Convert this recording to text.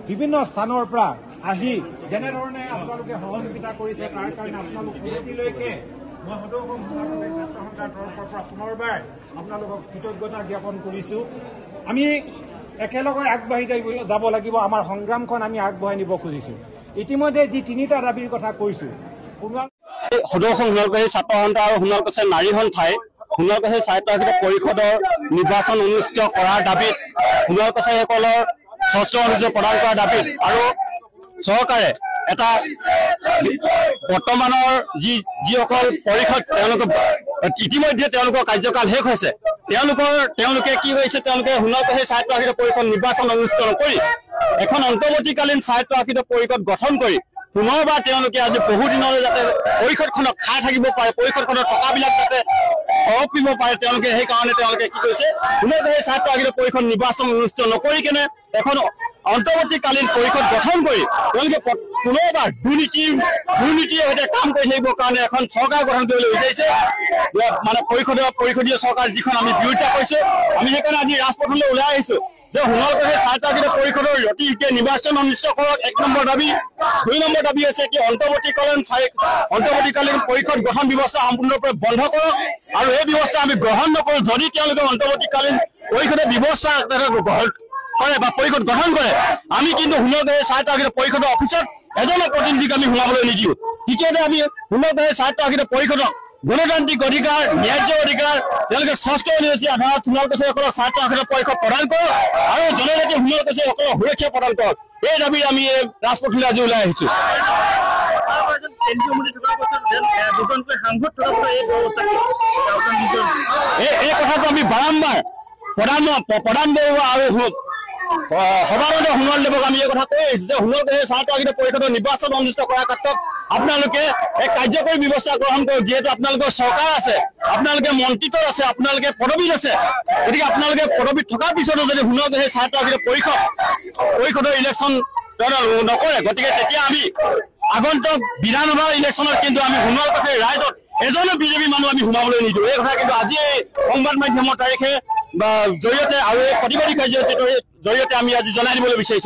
বিভিন্ন স্থানৰ পৰা আহি যেনেধৰণে আপোনালোকে সহযোগিতা কৰিছে তাৰ কাৰণে আপোনালোক উন্নতিলৈকে মই সদৌ অসম ছাত্ৰ সন্থাৰ তৰফৰ পৰা পুনৰবাৰ আপোনালোকক কৃতজ্ঞতা জ্ঞাপন কৰিছো। আমি একেলগে আগবাঢ়ি যাব লাগিব। আমাৰ সংগ্ৰামখন আমি আগবঢ়াই নিব খুজিছো। ইতিমধ্যে যি তিনিটা দাবীৰ কথা কৈছো, সদৌ অসম সোণালকুছি ছাত্ৰ সন্থা আৰু সোণালকুছি নাৰী সন্থাই সোণালকুছি স্বায়ত্তশাসিত পৰিষদৰ নিৰ্বাচন অনুষ্ঠিত কৰাৰ দাবীত সোণালকুছিসকলৰ ষষ্ঠ অনুযোগ প্ৰদান কৰাৰ দাবীত আৰু চৰকাৰে এটা বৰ্তমানৰ যিসকল পৰিষদ তেওঁলোকে ইতিমধ্যে তেওঁলোকৰ কাৰ্যকাল শেষ হৈছে, তেওঁলোকে কি হৈছে, তেওঁলোকে সোণালকুছি স্বায়ত্তশাসিত পৰিষদ নিৰ্বাচন অনুষ্ঠিত নকৰি এখন অন্তৰ্বৰ্তীকালীন স্বায়ত্তশাসিত পৰিষদ গঠন কৰি পুনৰবাৰ তেওঁলোকে আজি বহুদিনলৈ যাতে পৰিষদখনক খাই থাকিব পাৰে, পৰিষদখনৰ টকাবিলাক যাতে সৰব দিব পাৰে, তেওঁলোকে সেইকাৰণে তেওঁলোকে কি কৰিছে, সোণালকুছি স্বায়ত্তশাসিত পৰিষদ নিৰ্বাচন অনুষ্ঠিত নকৰি কেনে এখন অন্তৰ্বৰ্তীকালীন পৰিষদ গঠন কৰি তেওঁলোকে পুনৰবাৰ দুৰ্নীতিৰ সৈতে কাম কৰি থাকিবৰ কাৰণে এখন চৰকাৰ গঠন কৰিবলৈ বিচাৰিছে। মানে পৰিষদীয় চৰকাৰ যিখন আমি বিৰোধিতা কৰিছো, আমি সেইকাৰণে আজি ৰাজপথলৈ ওলাই আহিছো যে সোণালকুছি স্বায়ত্তশাসিত পৰিষদৰ অতি শীঘ্ৰে নিৰ্বাচন অনুষ্ঠিত কৰক, 1 নম্বৰ দাবী। 2 নম্বৰ দাবী আছে কি অন্তৰ্বৰ্তীকালীন পৰিষদ গঠন ব্যৱস্থা সম্পূৰ্ণৰূপে বন্ধ কৰক আৰু এই ব্যৱস্থা আমি গ্ৰহণ নকৰো। যদি তেওঁলোকে অন্তৰ্বৰ্তীকালীন পৰিষদৰ ব্যৱস্থা কৰে বা পৰিষদ গঠন কৰে, আমি কিন্তু সোণালকুছি স্বায়ত্তশাসিত পৰিষদৰ অফিচত এজনৰ প্ৰতিনিধিক আমি সোমাবলৈ নিদিওঁ। তৃতীয়তে আমি সোণালকুছি স্বায়ত্তশাসিত পৰিষদক গণতান্ত্ৰিক অধিকাৰ, ন্যায্য অধিকাৰ, তেওঁলোকে ষষ্ঠ অনুসূচী আধাৰত সোণালকুছিসকলক স্বায়ত্তশাসিত পৰিষদ প্ৰদান কৰক আৰু জনজাতি সোণালকুছিসকলক সুৰক্ষা প্ৰদান কৰক। এই দাবী আমি ৰাজপথলৈ আজি ওলাই আহিছো। এই কথাটো আমি বাৰম্বাৰ প্ৰধান বৰুৱা আৰু সভাপতি সোণোৱালদেৱক আমি এই কথা কৈ আহিছো যে সোণালকুছি স্বায়ত্তশাসিত পৰিষদৰ নিৰ্বাচন অনুষ্ঠিত কৰাৰ ক্ষেত্ৰত আপোনালোকে এক কাৰ্যকৰী ব্যৱস্থা গ্ৰহণ কৰক। যিহেতু আপোনালোকৰ চৰকাৰ আছে, আপোনালোকে মন্ত্ৰীত্বত আছে, আপোনালোকে পদবীত আছে, গতিকে আপোনালোকে পদবীত থকাৰ পিছতো যদি সোণালকুছি স্বায়ত্তশাসিত পৰিষদৰ ইলেকশ্যন নকৰে, গতিকে তেতিয়া আমি আগন্তুক বিধানসভাৰ ইলেকশ্যনত কিন্তু আমি সোণালকুছি ৰাইজত এজনো বিজেপি মানুহ আমি সোমাবলৈ নিদিওঁ। এই কথা কিন্তু আজি সংবাদ মাধ্যমৰ তাৰিখে বা জৰিয়তে আৰু এই প্ৰতিবাদী কাৰ্যসূচীৰ জৰিয়তে আমি আজি জনাই দিবলৈ বিচাৰিছো।